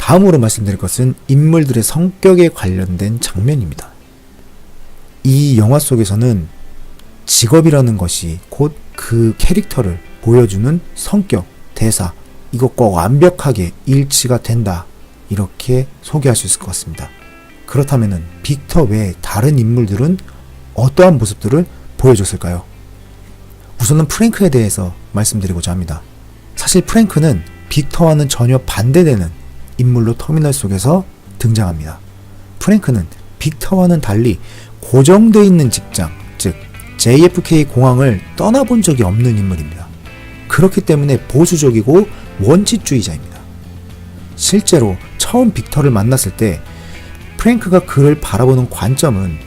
다음으로 말씀드릴 것은 인물들의 성격에 관련된 장면입니다. 이 영화 속에서는 직업이라는 것이 곧 그 캐릭터를 보여주는 성격, 대사, 이것과 완벽하게 일치가 된다, 이렇게 소개할 수 있을 것 같습니다. 그렇다면 빅터 외에 다른 인물들은 어떠한 모습들을 보여줬을까요? 우선은 프랭크에 대해서 말씀드리고자 합니다. 사실 프랭크는 빅터와는 전혀 반대되는 인물로 터미널 속에서 등장합니다. 프랭크는 빅터와는 달리 고정되어 있는 직장, 즉 JFK 공항을 떠나본 적이 없는 인물입니다. 그렇기 때문에 보수적이고 원칙주의자입니다. 실제로 처음 빅터를 만났을 때 프랭크가 그를 바라보는 관점은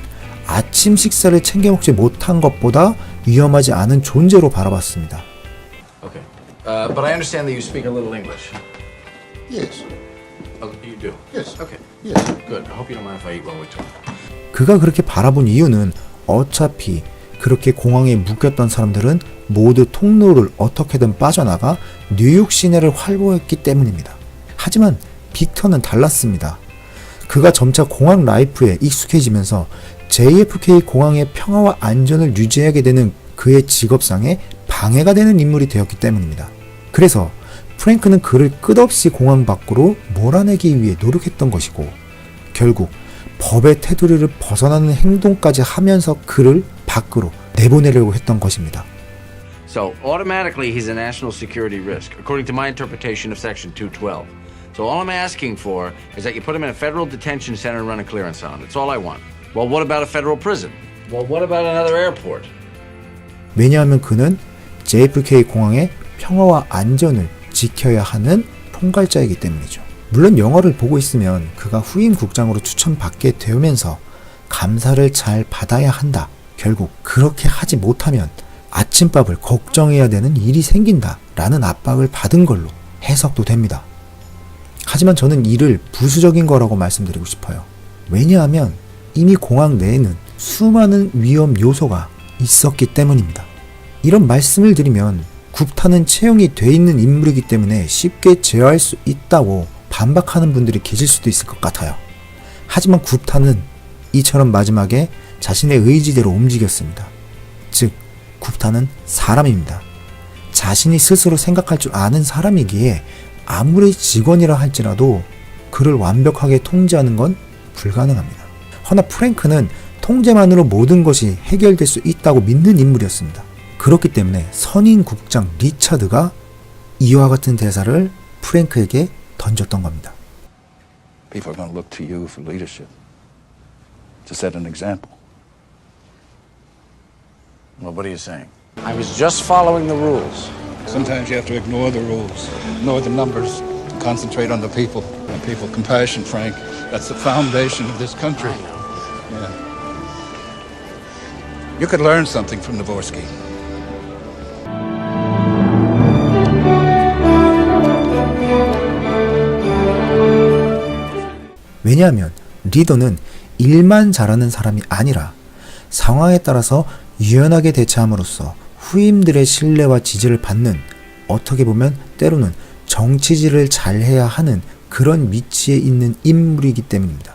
아침 식사를 챙겨 먹지 못한 것보다 위험하지 않은 존재로 바라봤습니다. Okay. But I understand that you speak a little English. Yes. Oh, you do? Yes. Okay. Yes. Good. I hope you don't mind if I eat while we talk. 그가 그렇게 바라본 이유는 어차피 그렇게 공항에 묶였던 사람들은 모두 통로를 어떻게든 빠져나가 뉴욕 시내를 활보했기 때문입니다. 하지만 빅터는 달랐습니다. 그가 점차 공항 라이프에 익숙해지면서 JFK 공항의 평화와 안전을 유지하게 되는 그의 직업상에 방해가 되는 인물이 되었기 때문입니다. 그래서 프랭크는 그를 끝없이 공항 밖으로 몰아내기 위해 노력했던 것이고, 결국 법의 테두리를 벗어나는 행동까지 하면서 그를 밖으로 내보내려고 했던 것입니다. So, automatically he's a national security risk, according to my interpretation of Section 212. So all I'm asking for is that you put him in a federal detention center and run a clearance on him. That's all I want. Well, what about a federal prison? Well, what about another airport? 왜냐하면 그는 JFK 공항의 평화와 안전을 지켜야 하는 통갈자이기 때문이죠. 물론 영화를 보고 있으면 그가 후임 국장으로 추천받게 되면서 감사를 잘 받아야 한다, 결국 그렇게 하지 못하면 아침밥을 걱정해야 되는 일이 생긴다 라는 압박을 받은 걸로 해석도 됩니다. 하지만 저는 이를 부수적인 거라고 말씀드리고 싶어요. 왜냐하면 이미 공항 내에는 수많은 위험 요소가 있었기 때문입니다. 이런 말씀을 드리면 굽타는 채용이 돼 있는 인물이기 때문에 쉽게 제어할 수 있다고 반박하는 분들이 계실 수도 있을 것 같아요. 하지만 굽타는 이처럼 마지막에 자신의 의지대로 움직였습니다. 즉, 굽타는 사람입니다. 자신이 스스로 생각할 줄 아는 사람이기에 아무리 직원이라 할지라도 그를 완벽하게 통제하는 건 불가능합니다. 허나 프랭크는 통제만으로 모든 것이 해결될 수 있다고 믿는 인물이었습니다. 그렇기 때문에 선임 국장 리차드가 이와 같은 대사를 프랭크에게 던졌던 겁니다. People are going to look to you for leadership, to set an example. Well, what are you saying? I was just following the rules. Sometimes you have to ignore the rules, ignore the numbers, and concentrate on the people. And people compassion, Frank. That's the foundation of this country. Yeah. You could learn something from Dvorsky. 왜냐하면 리더는 일만 잘하는 사람이 아니라 상황에 따라서 유연하게 대처함으로써 후임들의 신뢰와 지지를 받는, 어떻게 보면 때로는 정치질을 잘해야 하는 그런 위치에 있는 인물이기 때문입니다.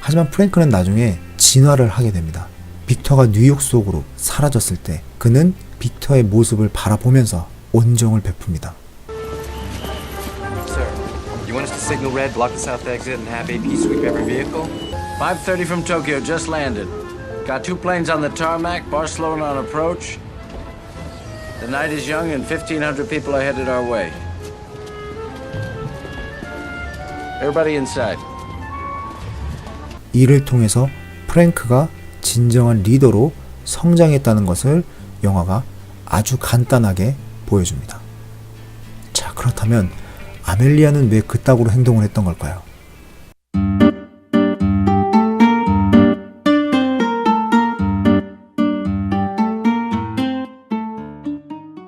하지만 프랭크는 나중에 진화를 하게 됩니다. 빅터가 뉴욕 속으로 사라졌을 때 그는 빅터의 모습을 바라보면서 온정을 베풉니다. You want us to signal red, block the south exit, and have AP sweep every vehicle? 5:30 from Tokyo, just landed. Got 2 planes on the tarmac, Barcelona on approach. The night is young and 1,500 people are headed our way. Everybody inside. 이를 통해서 프랭크가 진정한 리더로 성장했다는 것을 영화가 아주 간단하게 보여줍니다. 자, 그렇다면 아멜리아는 왜 그따구로 행동을 했던 걸까요?